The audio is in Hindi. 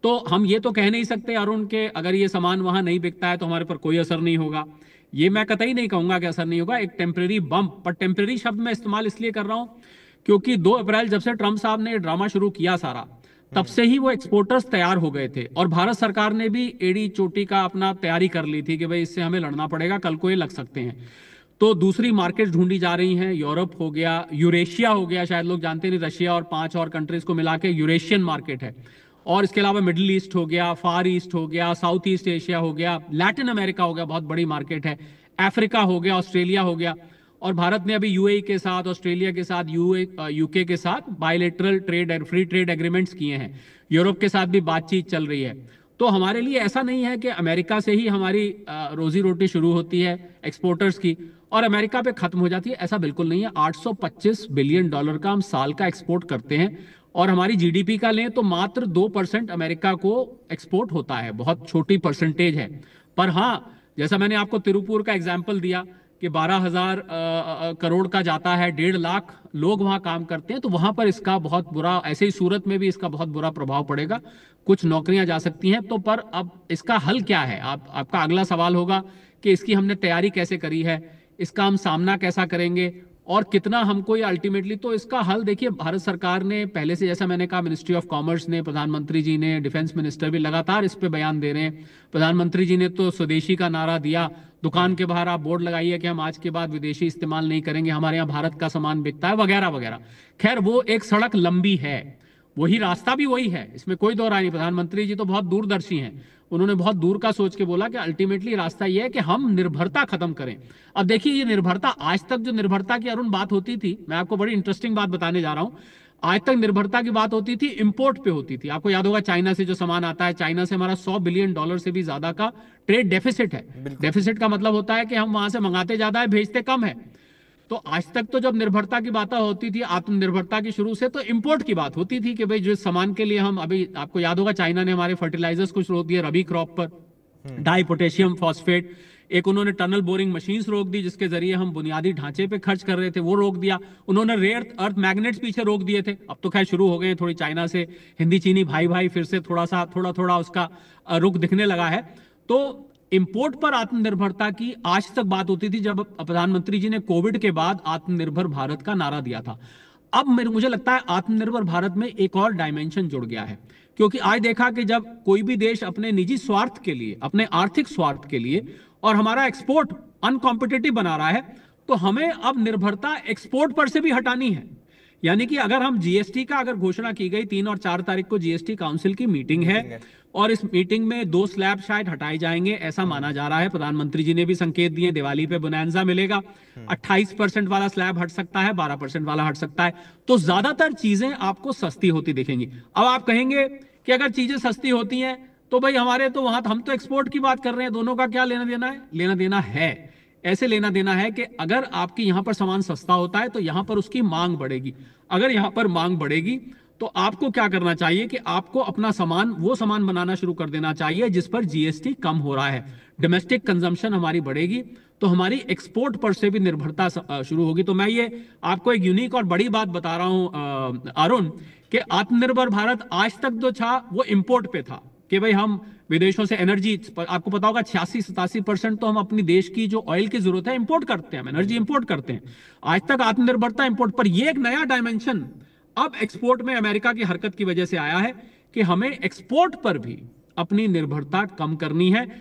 तो हम ये तो कह नहीं सकते अरुण के अगर ये सामान वहां नहीं बिकता है तो हमारे पर कोई असर नहीं होगा। ये मैं कतई नहीं कहूंगा कि असर नहीं होगा, एक टेम्परेरी बम्प, पर टेम्परेरी शब्द मैं इस्तेमाल इसलिए कर रहा हूं क्योंकि 2 अप्रैल जब से ट्रंप साहब ने ये ड्रामा शुरू किया सारा, तब से ही वो एक्सपोर्टर्स तैयार हो गए थे और भारत सरकार ने भी एड़ी चोटी का अपना तैयारी कर ली थी कि भाई इससे हमें लड़ना पड़ेगा, कल को ये लग सकते हैं। तो दूसरी मार्केट ढूंढी जा रही हैं, यूरोप हो गया, यूरेशिया हो गया, शायद लोग जानते नहीं, रशिया और 5 और कंट्रीज को मिला के यूरेशियन मार्केट है। और इसके अलावा मिडिल ईस्ट हो गया, फार ईस्ट हो गया, साउथ ईस्ट एशिया हो गया, लैटिन अमेरिका हो गया, बहुत बड़ी मार्केट है, अफ्रीका हो गया, ऑस्ट्रेलिया हो गया। और भारत ने अभी यूएई के साथ, ऑस्ट्रेलिया के साथ, यूके के साथ bilateral trade, free trade agreements किए हैं। यूरोप के साथ भी बातचीत चल रही है। तो हमारे लिए ऐसा नहीं है कि अमेरिका से ही हमारी रोजी रोटी शुरू होती है एक्सपोर्टर्स की और अमेरिका पे खत्म हो जाती है, ऐसा बिल्कुल नहीं है। 825 बिलियन डॉलर का हम साल का एक्सपोर्ट करते हैं और हमारी जीडीपी का लें तो मात्र 2% अमेरिका को एक्सपोर्ट होता है, बहुत छोटी परसेंटेज है। पर हाँ, जैसा मैंने आपको तिरुपुर का एग्जाम्पल दिया कि 12,000 करोड़ का जाता है, 1.5 लाख लोग वहां काम करते हैं, तो वहां पर इसका बहुत बुरा, ऐसे ही सूरत में भी इसका बहुत बुरा प्रभाव पड़ेगा, कुछ नौकरियां जा सकती हैं। तो पर अब इसका हल क्या है, आपका अगला सवाल होगा कि इसकी हमने तैयारी कैसे करी है, इसका हम सामना कैसा करेंगे और कितना हमको ये अल्टीमेटली। तो इसका हल देखिए, भारत सरकार ने पहले से, जैसा मैंने कहा, मिनिस्ट्री ऑफ कॉमर्स ने, प्रधानमंत्री जी ने, डिफेंस मिनिस्टर भी लगातार इस पे बयान दे रहे हैं। प्रधानमंत्री जी ने तो स्वदेशी का नारा दिया, दुकान के बाहर आप बोर्ड लगाइए कि हम आज के बाद विदेशी इस्तेमाल नहीं करेंगे, हमारे यहाँ भारत का सामान बिकता है, वगैरह वगैरह। खैर, वो एक सड़क लंबी है, वही रास्ता भी वही है, इसमें कोई दो राय नहीं। प्रधानमंत्री जी तो बहुत दूरदर्शी हैं, उन्होंने बहुत दूर का सोच के बोला कि अल्टीमेटली रास्ता यह है कि हम निर्भरता खत्म करें। अब देखिए, ये निर्भरता, आज तक जो निर्भरता की अरुण बात होती थी, मैं आपको बड़ी इंटरेस्टिंग बात बताने जा रहा हूं। आज तक निर्भरता की बात होती थी इंपोर्ट पे होती थी। आपको याद होगा, चाइना से जो सामान आता है, चाइना से हमारा 100 बिलियन डॉलर से भी ज्यादा का ट्रेड डेफिसिट है। डेफिसिट का मतलब होता है कि हम वहां से मंगाते ज्यादा है, भेजते कम है। तो आज तक तो जब निर्भरता की बातें होती थी, आत्मनिर्भरता की शुरू से, तो इंपोर्ट की बात होती थी कि भाई जिस सामान के लिए हम, अभी आपको याद होगा, चाइना ने हमारे फर्टिलाइजर्स कुछ रोक दिए रबी क्रॉप पर, डाई पोटेशियम फॉस्फेट, एक उन्होंने टनल बोरिंग मशीन्स रोक दी जिसके जरिए हम बुनियादी ढांचे पे खर्च कर रहे थे, वो रोक दिया। उन्होंने रेयर अर्थ मैग्नेट्स पीछे रोक दिए थे। अब तो खैर शुरू हो गए हैं, थोड़ी चाइना से हिंदी चीनी भाई भाई फिर से थोड़ा थोड़ा उसका रुख दिखने लगा है। तो इंपोर्ट पर आत्मनिर्भरता की आज तक बात होती थी, जब प्रधानमंत्री जी ने कोविड के बाद आत्मनिर्भर भारत का नारा दिया था। अब मुझे लगता है आत्मनिर्भर भारत में एक और डायमेंशन जुड़ गया है, क्योंकि आज देखा कि जब कोई भी देश अपने निजी स्वार्थ के लिए, अपने आर्थिक स्वार्थ के लिए, और हमारा एक्सपोर्ट अनकॉम्पिटिटिव बना रहा है, तो हमें अब निर्भरता एक्सपोर्ट पर से भी हटानी है। यानी कि अगर हम जीएसटी का, अगर घोषणा की गई 3 और 4 तारीख को जीएसटी काउंसिल की मीटिंग है और इस मीटिंग में 2 स्लैब शायद हटाए जाएंगे, ऐसा माना जा रहा है। प्रधानमंत्री जी ने भी संकेत दिए, दिवाली पे बोनैंजा मिलेगा, 28% वाला स्लैब हट सकता है, 12% वाला हट सकता है, तो ज्यादातर चीजें आपको सस्ती होती दिखेंगी। अब आप कहेंगे कि अगर चीजें सस्ती होती हैं तो भाई हमारे तो वहां, हम तो एक्सपोर्ट की बात कर रहे हैं, दोनों का क्या लेना देना है? लेना देना है, ऐसे लेना देना है कि अगर आपकी यहां पर सामान सस्ता होता है तो यहां पर उसकी मांग बढ़ेगी। अगर यहां पर मांग बढ़ेगी तो आपको क्या करना चाहिए कि आपको अपना सामान, वो सामान बनाना शुरू कर देना चाहिए जिस पर जीएसटी कम हो रहा है। डोमेस्टिक कंजम्पशन हमारी बढ़ेगी तो हमारी एक्सपोर्ट पर से भी निर्भरता शुरू होगी। तो मैं ये आपको एक यूनिक और बड़ी बात बता रहा हूं अरुण, कि आत्मनिर्भर भारत आज तक जो था वो इंपोर्ट पे था कि भाई हम विदेशों से एनर्जी, आपको पता होगा 86-87% तो हम अपनी देश की जो ऑयल की जरूरत है इंपोर्ट करते हैं, हम एनर्जी इंपोर्ट करते हैं। आज तक आत्मनिर्भरता इंपोर्ट पर, यह एक नया डायमेंशन अब एक्सपोर्ट में अमेरिका की हरकत की वजह से आया है कि हमें एक्सपोर्ट पर भी अपनी निर्भरता कम करनी है।